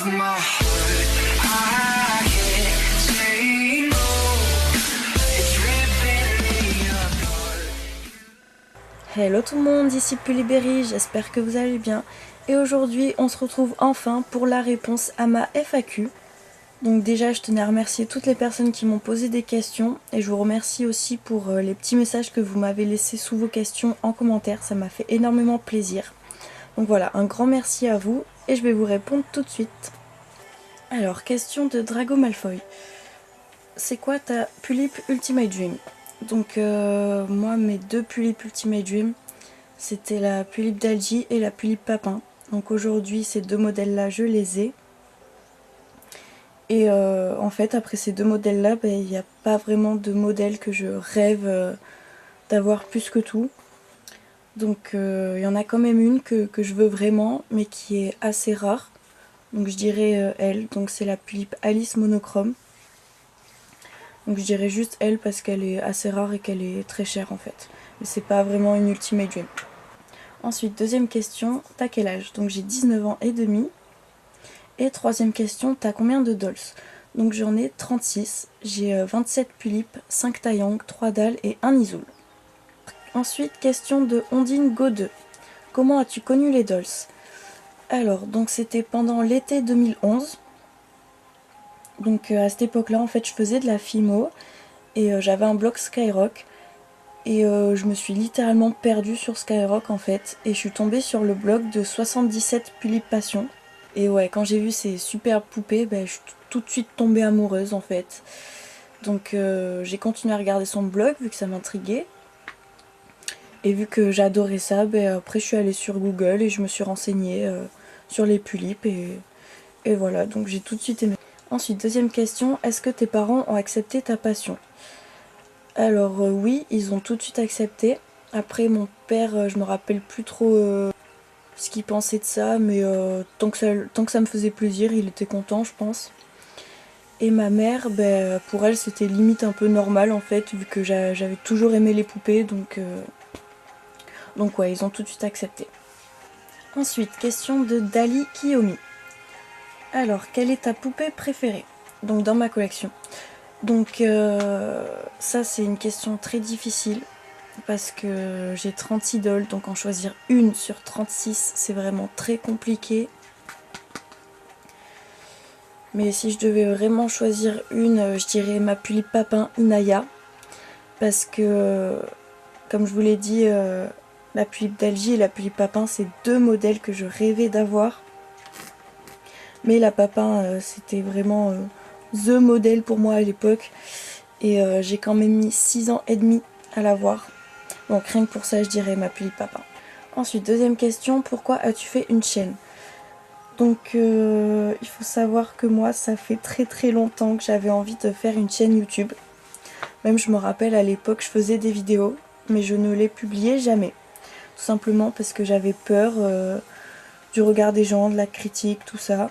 of my heart. I can't say no. It's ripping me apart. Hello tout le monde, ici Puliberi, j'espère que vous allez bien. Et aujourd'hui, on se retrouve enfin pour la réponse à ma FAQ. Donc déjà, je tenais à remercier toutes les personnes qui m'ont posé des questions. Et je vous remercie aussi pour les petits messages que vous m'avez laissés sous vos questions en commentaire. Ça m'a fait énormément plaisir. Donc voilà, un grand merci à vous. Et je vais vous répondre tout de suite. Alors, question de Drago Malfoy. C'est quoi ta Pulip Ultimate Dream? Donc moi, mes deux Pulip Ultimate Dream, c'était la Pulip d'Algie et la Pulip Papin. Donc aujourd'hui, ces deux modèles-là, je les ai. Et en fait, après ces deux modèles-là, il n'y a pas vraiment de modèle que je rêve d'avoir plus que tout. Donc il y en a quand même une que je veux vraiment, mais qui est assez rare. Donc je dirais elle, donc c'est la Pulip Alice Monochrome. Donc je dirais juste elle parce qu'elle est assez rare et qu'elle est très chère en fait. Mais c'est pas vraiment une Ultimate Dream. Ensuite, deuxième question, t'as quel âge? Donc j'ai 19 ans et demi. Et troisième question, t'as combien de dolls? Donc j'en ai 36, j'ai 27 Pulip, 5 Taeyang, 3 dalles et 1 Isoul. Ensuite, question de Ondine Go 2. Comment as-tu connu les dolls? Alors, donc c'était pendant l'été 2011. Donc à cette époque-là, en fait, je faisais de la Fimo et j'avais un blog Skyrock. Et je me suis littéralement perdue sur Skyrock en fait. Et je suis tombée sur le blog de 77 Pulip Passion. Et ouais, quand j'ai vu ces superbes poupées, je suis tout de suite tombée amoureuse en fait. Donc j'ai continué à regarder son blog vu que ça m'intriguait. Et vu que j'adorais ça, après je suis allée sur Google et je me suis renseignée sur les Pulip et voilà, donc j'ai tout de suite aimé. Ensuite, deuxième question, est-ce que tes parents ont accepté ta passion? Alors oui, ils ont tout de suite accepté. Après mon père, je me rappelle plus trop ce qu'il pensait de ça, mais tant que ça me faisait plaisir, il était content je pense. Et ma mère, pour elle c'était limite un peu normal en fait, vu que j'avais toujours aimé les poupées, donc ouais, ils ont tout de suite accepté. Ensuite, question de Dali Kiyomi. Alors, quelle est ta poupée préférée? Donc dans ma collection. Donc ça c'est une question très difficile parce que j'ai 36 dolls, donc en choisir une sur 36 c'est vraiment très compliqué. Mais si je devais vraiment choisir une, je dirais ma Pulip Papin Inaya. Parce que comme je vous l'ai dit, la Pulip d'Algie et la Pulip Papin c'est deux modèles que je rêvais d'avoir. Mais la Papin c'était vraiment the modèle pour moi à l'époque. Et j'ai quand même mis 6 ans et demi à l'avoir. Donc rien que pour ça je dirais ma Pulip Papin. Ensuite, deuxième question, pourquoi as-tu fait une chaîne? Donc il faut savoir que moi ça fait très longtemps que j'avais envie de faire une chaîne YouTube. Même je me rappelle à l'époque je faisais des vidéos mais je ne les publiais jamais. Tout simplement parce que j'avais peur du regard des gens, de la critique, tout ça.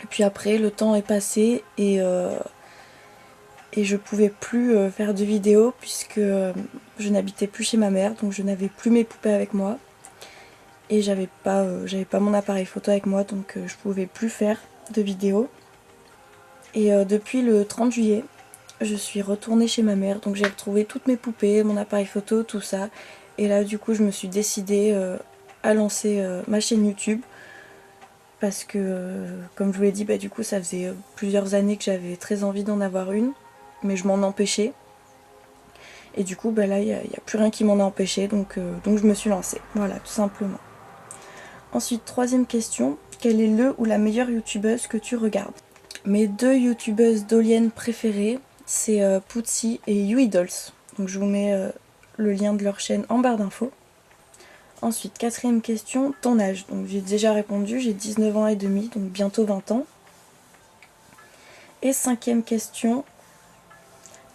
Et puis après le temps est passé et je pouvais plus faire de vidéos puisque je n'habitais plus chez ma mère, donc je n'avais plus mes poupées avec moi. Et j'avais pas mon appareil photo avec moi, donc je pouvais plus faire de vidéos. Et depuis le 30 juillet, je suis retournée chez ma mère, donc j'ai retrouvé toutes mes poupées, mon appareil photo, tout ça. Et là du coup je me suis décidée à lancer ma chaîne YouTube. Parce que comme je vous l'ai dit, du coup ça faisait plusieurs années que j'avais très envie d'en avoir une. Mais je m'en empêchais. Et du coup là il n'y a plus rien qui m'en a empêché, donc je me suis lancée. Voilà, tout simplement. Ensuite, troisième question, quelle est le ou la meilleure youtubeuse que tu regardes? Mes deux youtubeuses doliennes préférées, c'est Pootsie et Yui Dolls. Donc je vous mets le lien de leur chaîne en barre d'infos. Ensuite, quatrième question, ton âge. Donc j'ai déjà répondu, j'ai 19 ans et demi, donc bientôt 20 ans. Et cinquième question,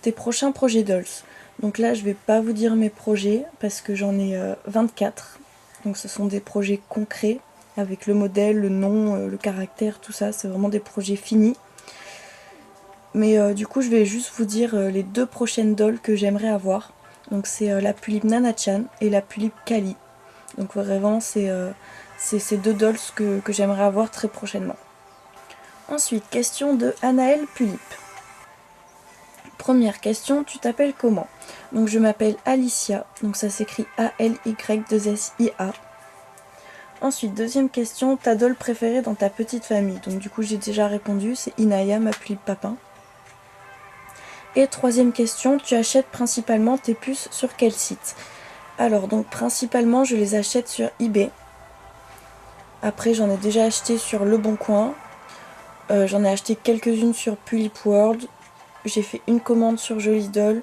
tes prochains projets Dolls. Donc là, je vais pas vous dire mes projets parce que j'en ai 24. Donc ce sont des projets concrets avec le modèle, le nom, le caractère, tout ça. C'est vraiment des projets finis. Mais du coup, je vais juste vous dire les deux prochaines dolls que j'aimerais avoir. Donc c'est la Pulip Nana-chan et la Pulip Kali. Donc vraiment, c'est ces deux dolls que j'aimerais avoir très prochainement. Ensuite, question de Anaël Pulip. Première question, tu t'appelles comment? Donc je m'appelle Alicia, donc ça s'écrit A-L-Y-2-S-I-A. Ensuite, deuxième question, ta doll préférée dans ta petite famille? Donc du coup j'ai déjà répondu, c'est Inaya, ma Pulip Papin. Et troisième question, tu achètes principalement tes puces sur quel site? Alors donc principalement je les achète sur eBay. Après j'en ai déjà acheté sur Le Bon Coin. J'en ai acheté quelques-unes sur Pulip World. J'ai fait une commande sur Joli Doll.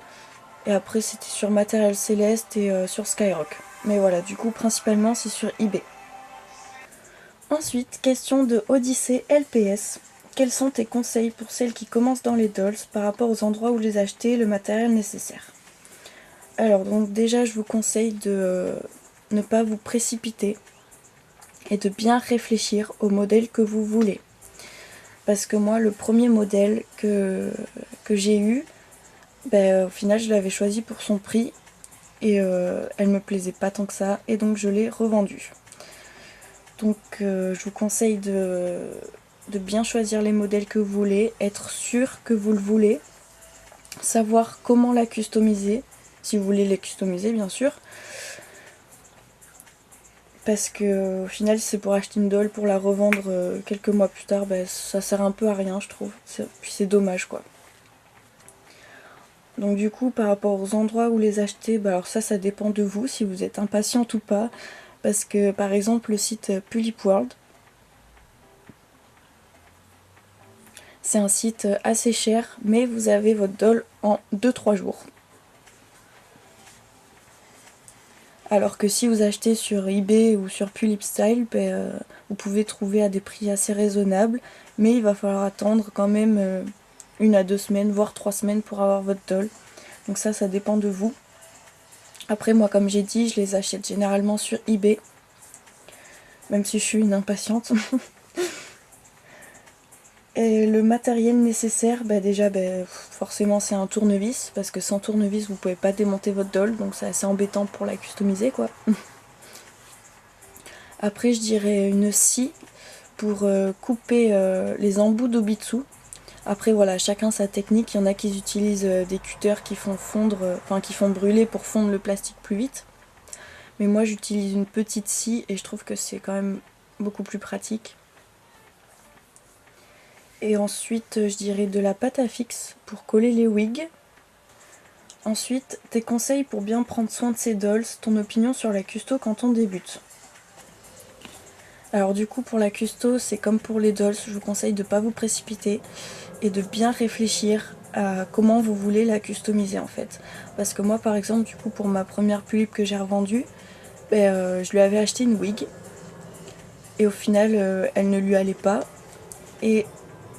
Et après c'était sur Matériel Céleste et sur Skyrock. Mais voilà, du coup principalement c'est sur eBay. Ensuite, question de Odyssée LPS. Quels sont tes conseils pour celles qui commencent dans les dolls par rapport aux endroits où les acheter, le matériel nécessaire? Alors donc déjà je vous conseille de ne pas vous précipiter et de bien réfléchir au modèle que vous voulez. Parce que moi le premier modèle que j'ai eu, au final je l'avais choisi pour son prix et elle me plaisait pas tant que ça et donc je l'ai revendue. Donc je vous conseille de bien choisir les modèles que vous voulez, être sûr que vous le voulez, savoir comment la customiser, si vous voulez les customiser bien sûr. Parce que au final si c'est pour acheter une doll pour la revendre quelques mois plus tard, ça sert un peu à rien je trouve. Puis c'est dommage quoi. Donc du coup par rapport aux endroits où les acheter, alors ça dépend de vous si vous êtes impatiente ou pas. Parce que par exemple le site Pulip World, c'est un site assez cher mais vous avez votre doll en 2-3 jours. Alors que si vous achetez sur eBay ou sur Pulip Style, vous pouvez trouver à des prix assez raisonnables, mais il va falloir attendre quand même 1 à 2 semaines, voire 3 semaines pour avoir votre doll. Donc ça dépend de vous. Après moi comme j'ai dit, je les achète généralement sur eBay, même si je suis une impatiente. Et le matériel nécessaire, déjà forcément c'est un tournevis, parce que sans tournevis vous pouvez pas démonter votre doll, donc c'est assez embêtant pour la customiser quoi. Après je dirais une scie pour couper les embouts d'Obitsu. Après voilà, chacun sa technique, il y en a qui utilisent des cutters qui font fondre, qui font brûler pour fondre le plastique plus vite. Mais moi j'utilise une petite scie et je trouve que c'est quand même beaucoup plus pratique. Et ensuite je dirais de la pâte à fixe pour coller les wigs. Ensuite, tes conseils pour bien prendre soin de ces dolls, ton opinion sur la custo quand on débute. Alors du coup pour la custo, c'est comme pour les dolls, je vous conseille de ne pas vous précipiter et de bien réfléchir à comment vous voulez la customiser en fait. Parce que moi par exemple, du coup pour ma première Pulip que j'ai revendue, je lui avais acheté une wig et au final elle ne lui allait pas. Et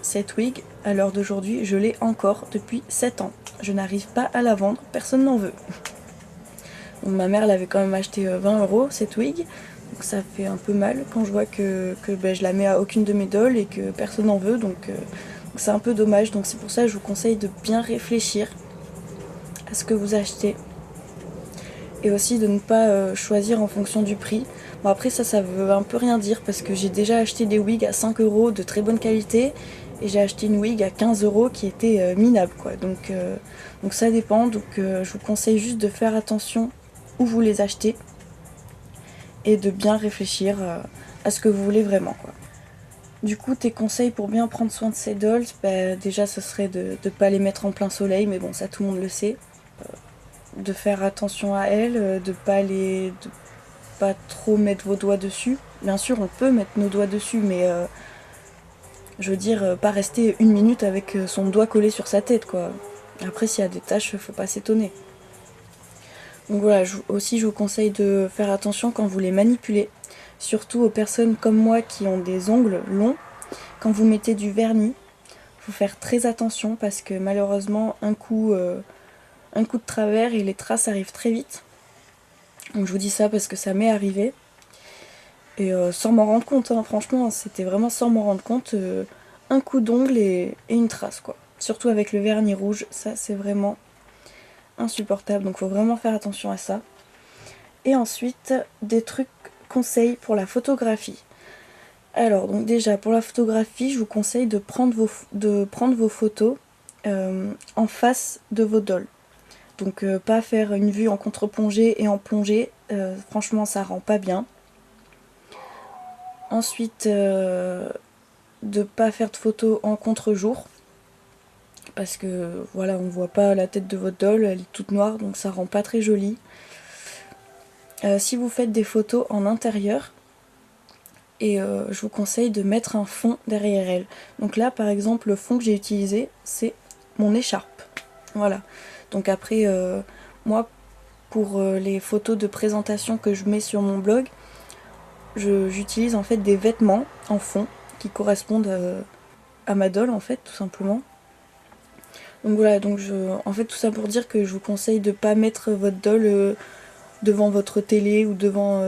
cette wig, à l'heure d'aujourd'hui, je l'ai encore depuis 7 ans. Je n'arrive pas à la vendre, personne n'en veut. Donc, ma mère l'avait quand même acheté 20 € cette wig. Donc ça fait un peu mal quand je vois que je la mets à aucune de mes dolls et que personne n'en veut. Donc c'est un peu dommage. Donc c'est pour ça que je vous conseille de bien réfléchir à ce que vous achetez. Et aussi de ne pas choisir en fonction du prix. Bon après ça veut un peu rien dire parce que j'ai déjà acheté des wigs à 5 € de très bonne qualité. Et j'ai acheté une wig à 15 € qui était minable quoi. Donc ça dépend. Donc je vous conseille juste de faire attention où vous les achetez. Et de bien réfléchir à ce que vous voulez vraiment quoi. Du coup tes conseils pour bien prendre soin de ces dolls, déjà ce serait de ne pas les mettre en plein soleil, mais bon ça tout le monde le sait. De faire attention à elles, de pas trop mettre vos doigts dessus. Bien sûr on peut mettre nos doigts dessus, mais je veux dire pas rester 1 minute avec son doigt collé sur sa tête quoi. Après s'il y a des taches, faut pas s'étonner. Donc voilà, je vous conseille de faire attention quand vous les manipulez. Surtout aux personnes comme moi qui ont des ongles longs. Quand vous mettez du vernis, il faut faire très attention parce que malheureusement un coup de travers et les traces arrivent très vite. Donc je vous dis ça parce que ça m'est arrivé. Et sans m'en rendre compte, hein, franchement, c'était vraiment sans m'en rendre compte. Un coup d'ongle et une trace quoi. Surtout avec le vernis rouge, ça c'est vraiment insupportable. Donc faut vraiment faire attention à ça. Et ensuite, des conseils pour la photographie. Alors donc déjà pour la photographie, je vous conseille de prendre vos photos en face de vos dolls. Donc pas faire une vue en contre-plongée et en plongée, franchement ça rend pas bien. Ensuite de pas faire de photos en contre-jour, parce que voilà, on voit pas la tête de votre doll, elle est toute noire, donc ça rend pas très joli. Si vous faites des photos en intérieur, et je vous conseille de mettre un fond derrière elle. Donc là par exemple le fond que j'ai utilisé c'est mon écharpe. Voilà. Donc après moi pour les photos de présentation que je mets sur mon blog, j'utilise en fait des vêtements en fond qui correspondent à ma doll en fait tout simplement. Donc voilà, donc en fait tout ça pour dire que je vous conseille de pas mettre votre doll devant votre télé ou devant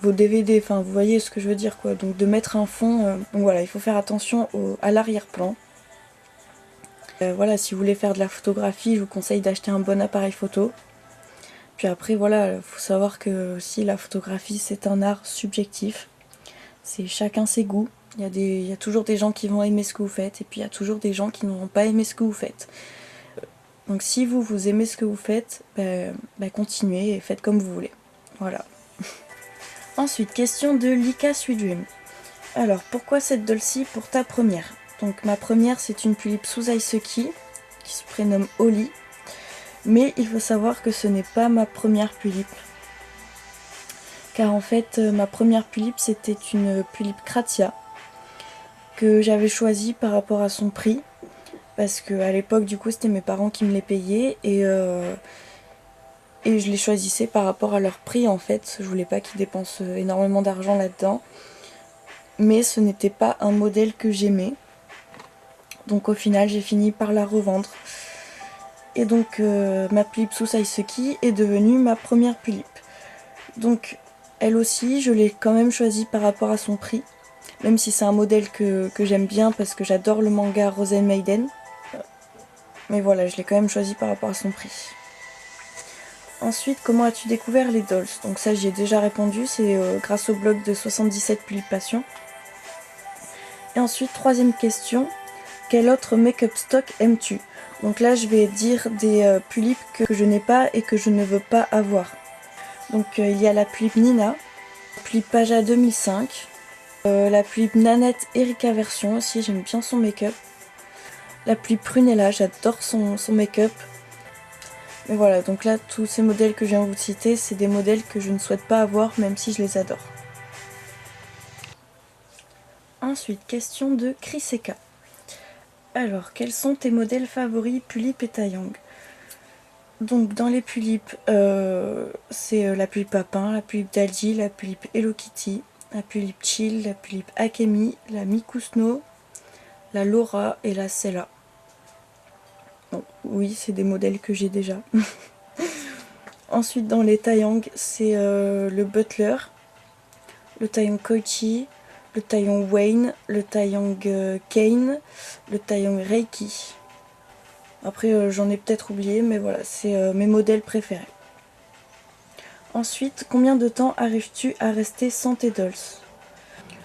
vos DVD, enfin vous voyez ce que je veux dire quoi, donc de mettre un fond, donc voilà, il faut faire attention à l'arrière-plan. Voilà, si vous voulez faire de la photographie, je vous conseille d'acheter un bon appareil photo. Puis après voilà, il faut savoir que si la photographie c'est un art subjectif, c'est chacun ses goûts. Il y a toujours des gens qui vont aimer ce que vous faites et puis il y a toujours des gens qui n'auront pas aimé ce que vous faites. Donc si vous aimez ce que vous faites, continuez et faites comme vous voulez. Voilà. Ensuite, question de Lika Sweet Dream. Alors, pourquoi cette doll-ci pour ta première? Donc ma première c'est une Pulippe Suzaisuki qui se prénomme Oli. Mais il faut savoir que ce n'est pas ma première Pulippe. Car en fait ma première Pulippe c'était une Pulippe Kratia que j'avais choisie par rapport à son prix. Parce qu'à l'époque du coup c'était mes parents qui me les payaient et je les choisissais par rapport à leur prix en fait. Je voulais pas qu'ils dépensent énormément d'argent là-dedans. Mais ce n'était pas un modèle que j'aimais. Donc au final j'ai fini par la revendre. Et donc ma Pulippe Suzaisuki est devenue ma première Pulippe. Donc elle aussi je l'ai quand même choisie par rapport à son prix. Même si c'est un modèle que j'aime bien parce que j'adore le manga Rosen Maiden. Mais voilà, je l'ai quand même choisi par rapport à son prix. Ensuite, comment as-tu découvert les dolls? Donc ça j'y ai déjà répondu, c'est grâce au blog de 77 Pulippe Passion. Et ensuite, troisième question, quel autre make-up stock aimes-tu? Donc là je vais dire des Pulippes que je n'ai pas et que je ne veux pas avoir. Donc il y a la Pulippe Nina, la Pulippe Paja 2005, la Pulippe Nanette Erika Version aussi, j'aime bien son make-up. La Pulippe Prunella, j'adore son make-up. Mais voilà, donc là, tous ces modèles que je viens de vous citer, c'est des modèles que je ne souhaite pas avoir, même si je les adore. Ensuite, question de Chriseka. Alors, quels sont tes modèles favoris Pulippe et Taeyang? Donc, dans les Pulippes, c'est la Pulippe Papin, la Pulippe Dalji, la Pulippe Hello Kitty, la Pulippe Chill, la Pulippe Akemi, la Miku Snow, la Laura et la Sella. Bon, oui, c'est des modèles que j'ai déjà. Ensuite, dans les Taeyang, c'est le Butler, le Taeyang Koichi, le Taeyang Wayne, le Taeyang Kane, le Taeyang Reiki. Après, j'en ai peut-être oublié, mais voilà, c'est mes modèles préférés. Ensuite, combien de temps arrives-tu à rester sans tes dolls?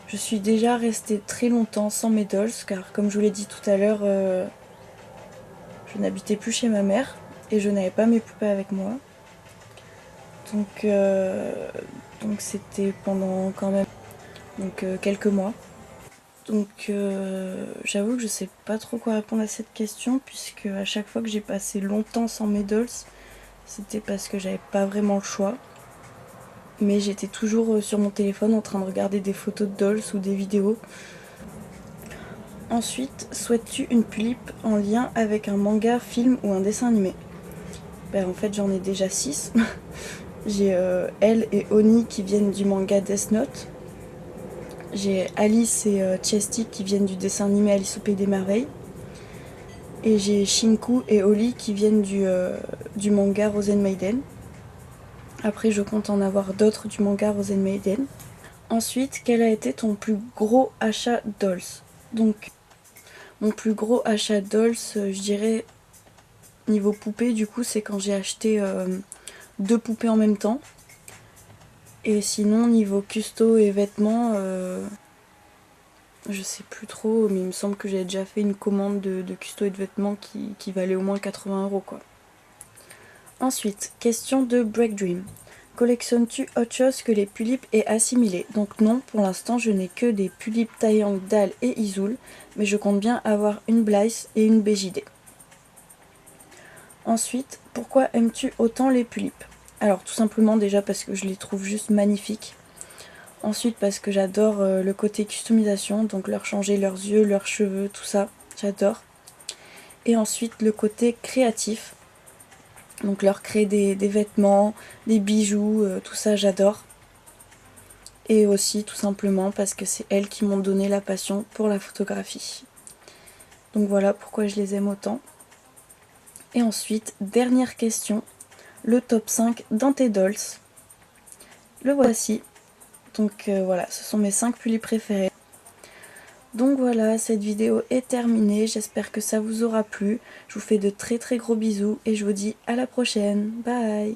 Je suis déjà restée très longtemps sans mes dolls, car comme je vous l'ai dit tout à l'heure, je n'habitais plus chez ma mère et je n'avais pas mes poupées avec moi. Donc c'était pendant quand même quelques mois. Donc j'avoue que je sais pas trop quoi répondre à cette question, puisque à chaque fois que j'ai passé longtemps sans mes dolls, c'était parce que j'avais pas vraiment le choix. Mais j'étais toujours sur mon téléphone en train de regarder des photos de dolls ou des vidéos. Ensuite, souhaites-tu une Pulippe en lien avec un manga, film ou un dessin animé? En fait j'en ai déjà 6. J'ai Elle et Oni qui viennent du manga Death Note. J'ai Alice et Chesty qui viennent du dessin animé Alice au Pays des Merveilles. Et j'ai Shinku et Oli qui viennent du manga Rosen Maiden. Après je compte en avoir d'autres du manga Rosen Maiden. Ensuite, quel a été ton plus gros achat dolls? Donc mon plus gros achat dolls, je dirais niveau poupée, du coup c'est quand j'ai acheté 2 poupées en même temps. Et sinon niveau custo et vêtements, Je sais plus trop, mais il me semble que j'avais déjà fait une commande de custo et de vêtements qui valait au moins 80 € quoi. Ensuite, question de Break Dream. Collectionnes-tu autre chose que les pulipes et assimilés? Donc non, pour l'instant je n'ai que des pulipes Taeyang, Dal et Isoul, mais je compte bien avoir une Blaise et une BJD. Ensuite, pourquoi aimes-tu autant les pulipes? Alors tout simplement déjà parce que je les trouve juste magnifiques. Ensuite parce que j'adore le côté customisation, donc leur changer leurs yeux, leurs cheveux, tout ça, j'adore. Et ensuite le côté créatif, donc leur créer des vêtements, des bijoux, tout ça j'adore. Et aussi tout simplement parce que c'est elles qui m'ont donné la passion pour la photographie. Donc voilà pourquoi je les aime autant. Et ensuite, dernière question, le top 5 dans tes dolls. Le voici. Donc voilà, ce sont mes 5 pullis préférés. Donc voilà, cette vidéo est terminée, j'espère que ça vous aura plu. Je vous fais de très très gros bisous et je vous dis à la prochaine. Bye!